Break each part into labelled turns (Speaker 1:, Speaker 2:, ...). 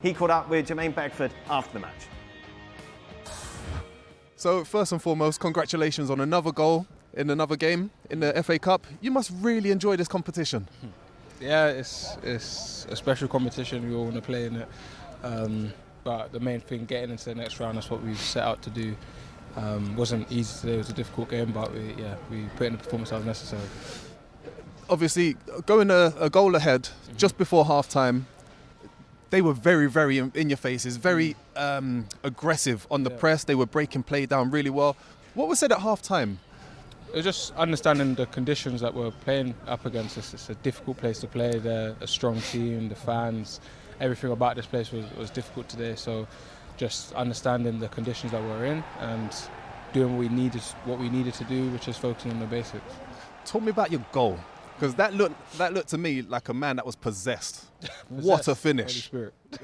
Speaker 1: He caught up with Jermaine after the match.
Speaker 2: So first and foremost, congratulations on another goal in another game in the FA Cup. You must really enjoy this competition.
Speaker 3: Yeah, it's a special competition. We all want to play in it. But the main thing, getting into the next round, that's what we set out to do. Wasn't easy today. It was a difficult game, but we put in the performance that was necessary.
Speaker 2: Obviously, going a goal ahead just before half-time, they were very, very in your faces, very aggressive on the press. They were breaking play down really well. What was said at half-time?
Speaker 3: It was just understanding the conditions that we're playing up against. It's a difficult place to play. They're a strong team, the fans, everything about this place was difficult today. So just understanding the conditions that we're in and doing what we needed to do, which is focusing on the basics.
Speaker 2: Talk me about your goal, because that looked to me like a man that was possessed. What a finish!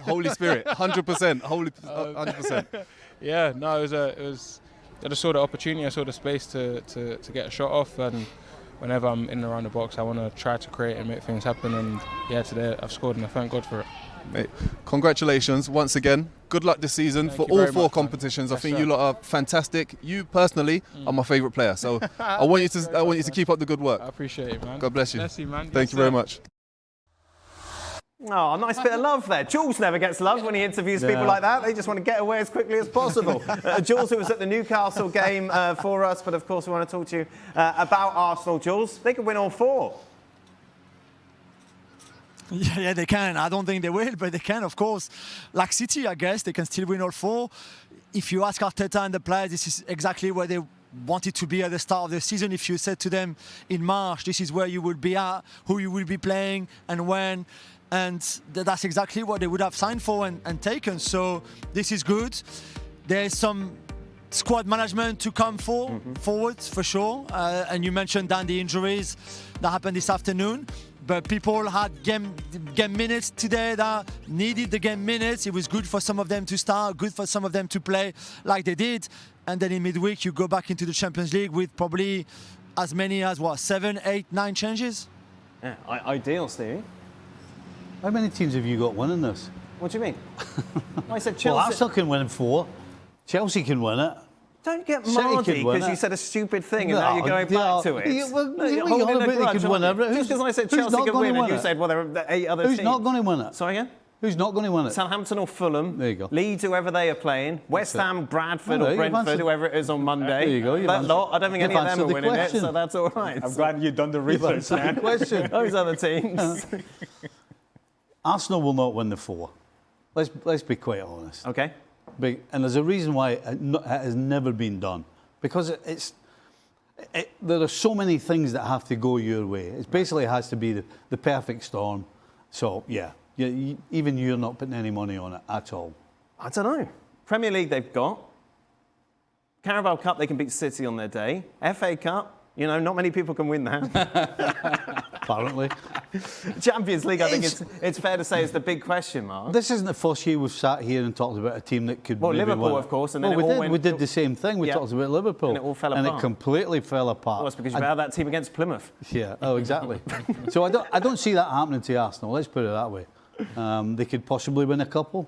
Speaker 2: Holy Spirit, 100%, 100%.
Speaker 3: Yeah, no, it was. I just saw the opportunity, I saw the space to get a shot off, and whenever I'm in and around the box, I want to try to create and make things happen. And yeah, today I've scored, and I thank God for it.
Speaker 2: Mate, congratulations once again. Good luck this season for all four competitions. I think you lot are fantastic. You personally are my favourite player, so I want you to keep up the good work.
Speaker 3: I appreciate it, man.
Speaker 2: God bless you.
Speaker 3: Bless you, man.
Speaker 2: Thank you very much.
Speaker 1: Oh, nice bit of love there. Jules never gets love when he interviews people like that. They just want to get away as quickly as possible. Jules, who was at the Newcastle game for us, but of course we want to talk to you about Arsenal. Jules, they could win all four.
Speaker 4: Yeah, they can. I don't think they will, but they can, of course. Like City, I guess, they can still win all four. If you ask Arteta and the players, this is exactly where they wanted to be at the start of the season. If you said to them in March, this is where you would be at, who you will be playing and when, and that's exactly what they would have signed for and taken. So this is good. There's some squad management to come forward for sure. And you mentioned, Dan, the injuries that happened this afternoon. But people had game minutes today that needed the game minutes. It was good for some of them to start, good for some of them to play like they did. And then in midweek, you go back into the Champions League with probably as many as, 7, 8, 9 changes?
Speaker 1: Yeah, ideal, Stevie.
Speaker 5: How many teams have you got winning this?
Speaker 1: What do you mean? I said Chelsea.
Speaker 5: Well, Arsenal can win 4. Chelsea can win it.
Speaker 1: Don't get mardy because you said a stupid thing and now you're going back to it.
Speaker 5: You're holding a grudge, could win everything.
Speaker 1: Just because I said Chelsea could win and you said, well, there are 8 other teams.
Speaker 5: Who's not going to win it?
Speaker 1: Sorry again?
Speaker 5: Who's not going to win it?
Speaker 1: Southampton or Fulham.
Speaker 5: There you go.
Speaker 1: Leeds, whoever they are playing. West Ham, Bradford or Brentford, whoever it is on Monday.
Speaker 5: There you go.
Speaker 1: That lot, I don't think any of them are winning it, so that's all right.
Speaker 6: I'm glad you've done the research, man.
Speaker 5: Question.
Speaker 1: Those other teams.
Speaker 5: Arsenal will not win the 4. Let's be quite honest.
Speaker 1: Okay.
Speaker 5: And there's a reason why it has never been done. Because there are so many things that have to go your way. It basically has to be the perfect storm. So, yeah, even you're not putting any money on it at all.
Speaker 1: I don't know. Premier League they've got. Carabao Cup, they can beat City on their day. FA Cup, not many people can win that.
Speaker 5: Apparently.
Speaker 1: Champions League, I think it's fair to say, is the big question mark.
Speaker 5: This isn't the first year we've sat here and talked about a team that could maybe
Speaker 1: Liverpool,
Speaker 5: win.
Speaker 1: of course, and then
Speaker 5: we did the same thing. We talked about Liverpool.
Speaker 1: And it all fell apart.
Speaker 5: And it completely fell apart.
Speaker 1: Well, it's because you had that team against Plymouth.
Speaker 5: Yeah, exactly. So I don't see that happening to Arsenal, let's put it that way. They could possibly win a couple,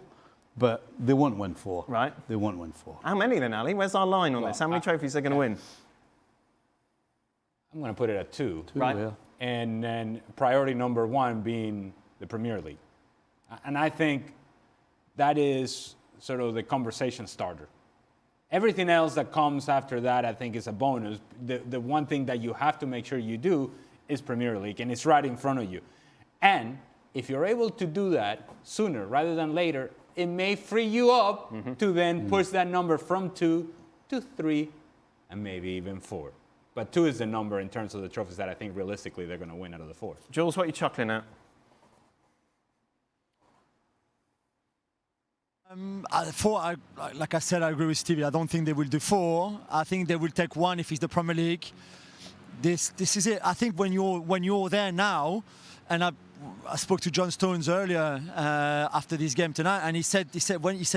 Speaker 5: but they won't win 4.
Speaker 1: Right.
Speaker 5: They won't win 4.
Speaker 1: How many then, Ali? Where's our line on this? How many trophies are they going to win?
Speaker 6: I'm going to put it at 2.
Speaker 1: Right.
Speaker 5: Yeah.
Speaker 6: And then priority number 1 being the Premier League. And I think that is sort of the conversation starter. Everything else that comes after that, I think, is a bonus. The one thing that you have to make sure you do is Premier League, and it's right in front of you. And if you're able to do that sooner rather than later, it may free you up to then push that number from 2 to 3 and maybe even 4. But 2 is the number in terms of the trophies that I think realistically they're going to win out of the 4.
Speaker 1: Jules, what are you chuckling at?
Speaker 4: 4, like I said, I agree with Stevie. I don't think they will do 4. I think they will take 1 if it's the Premier League. This is it. I think when you're there now, and I spoke to John Stones earlier after this game tonight, and he said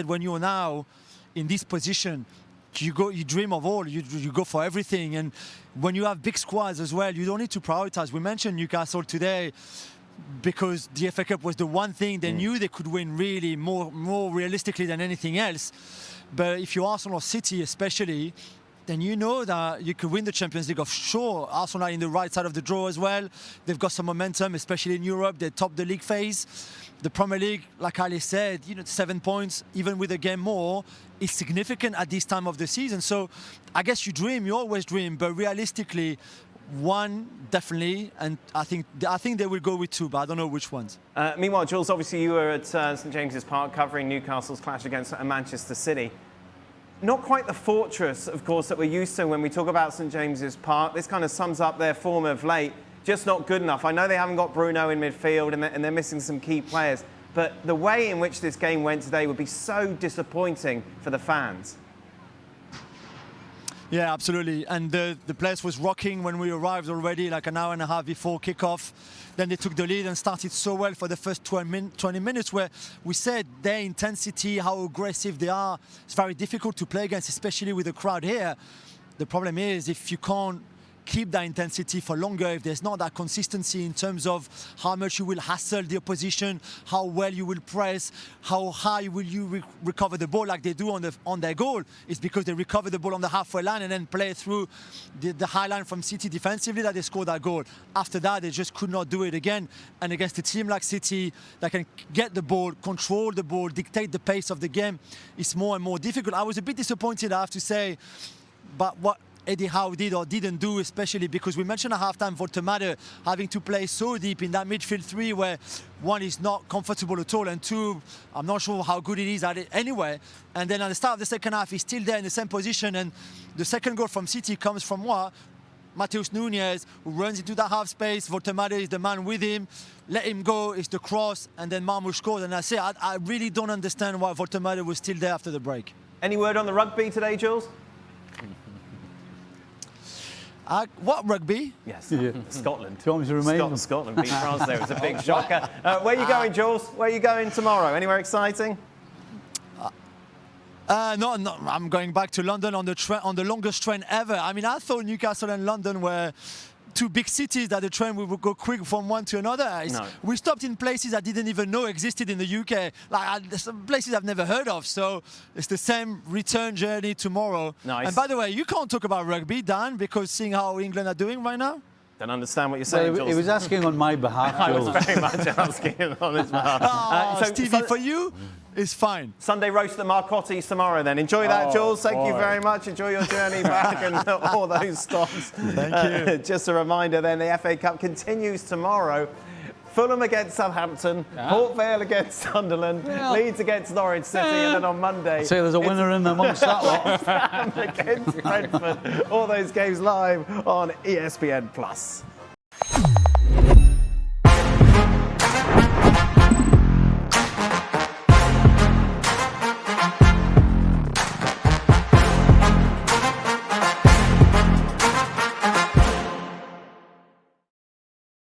Speaker 4: when you're now in this position, you dream of all, you go for everything, and when you have big squads as well, you don't need to prioritize. We mentioned Newcastle today. because the FA Cup was the one thing they knew they could win really more realistically than anything else. But if you're Arsenal or City especially, then you know that you could win the Champions League. Of sure, Arsenal are in the right side of the draw as well. They've got some momentum, especially in Europe. They top the league phase. The Premier League, like Ali said, 7 points, even with a game more, is significant at this time of the season. So I guess you always dream, but realistically, one definitely, and I think they will go with two, but I don't know which ones.
Speaker 1: Meanwhile, Jules, obviously you were at St James's Park covering Newcastle's clash against Manchester City. Not quite the fortress, of course, that we're used to when we talk about St James's Park. This kind of sums up their form of late. Just not good enough. I know they haven't got Bruno in midfield and they're missing some key players, but the way in which this game went today would be so disappointing for the fans.
Speaker 4: Yeah, absolutely. And the place was rocking when we arrived already, like an hour and a half before kickoff. Then they took the lead and started so well for the first 20 minutes where we said their intensity, how aggressive they are. It's very difficult to play against, especially with the crowd here. The problem is if you can't keep that intensity for longer, if there's not that consistency in terms of how much you will hassle the opposition, how well you will press, how high will you recover the ball like they do on their goal. It's because they recover the ball on the halfway line and then play through the high line from City defensively that they scored that goal. After that, they just could not do it again. And against a team like City that can get the ball, control the ball, dictate the pace of the game, it's more and more difficult. I was a bit disappointed, I have to say, but what Eddie Howe did or didn't do, especially because we mentioned at halftime Voltemade having to play so deep in that midfield three where one is not comfortable at all and two, I'm not sure how good it is at it anyway. And then at the start of the second half, he's still there in the same position. And the second goal from City comes from what? Matheus Nunes, who runs into that half space. Voltemade is the man with him. Let him go, it's the cross, and then Marmoush scores. And I really don't understand why Voltemade was still there after the break.
Speaker 1: Any word on the rugby today, Jules?
Speaker 4: What rugby?
Speaker 1: Yes, Scotland.
Speaker 5: Do you want me to remain?
Speaker 1: Scotland beat France there. It was a big shocker. Where are you going, Jules? Where are you going tomorrow? Anywhere exciting?
Speaker 4: No, I'm going back to London on the longest train ever. I mean, I thought Newcastle and London were two big cities that the train would go quick from one to another.
Speaker 1: No.
Speaker 4: We stopped in places I didn't even know existed in the UK, some places I've never heard of. So it's the same return journey tomorrow.
Speaker 1: Nice.
Speaker 4: And by the way, you can't talk about rugby, Dan, because seeing how England are doing right now.
Speaker 1: Don't understand what you're saying,
Speaker 5: Well,
Speaker 1: Jules.
Speaker 5: he was asking on my behalf,
Speaker 1: I was
Speaker 5: Jules.
Speaker 1: very much asking on his behalf.
Speaker 4: Stevie, for you, it's fine.
Speaker 1: Sunday roast at Marcotti's tomorrow then. Enjoy that, Jules. Thank you very much. Enjoy your journey back and all those stops.
Speaker 4: Thank you.
Speaker 1: Just a reminder then, the FA Cup continues tomorrow. Fulham against Southampton, Port Vale against Sunderland, Leeds against Norwich City, and then on Monday...
Speaker 5: Say there's a winner in amongst that lot.
Speaker 1: West Ham against Brentford. All those games live on ESPN+.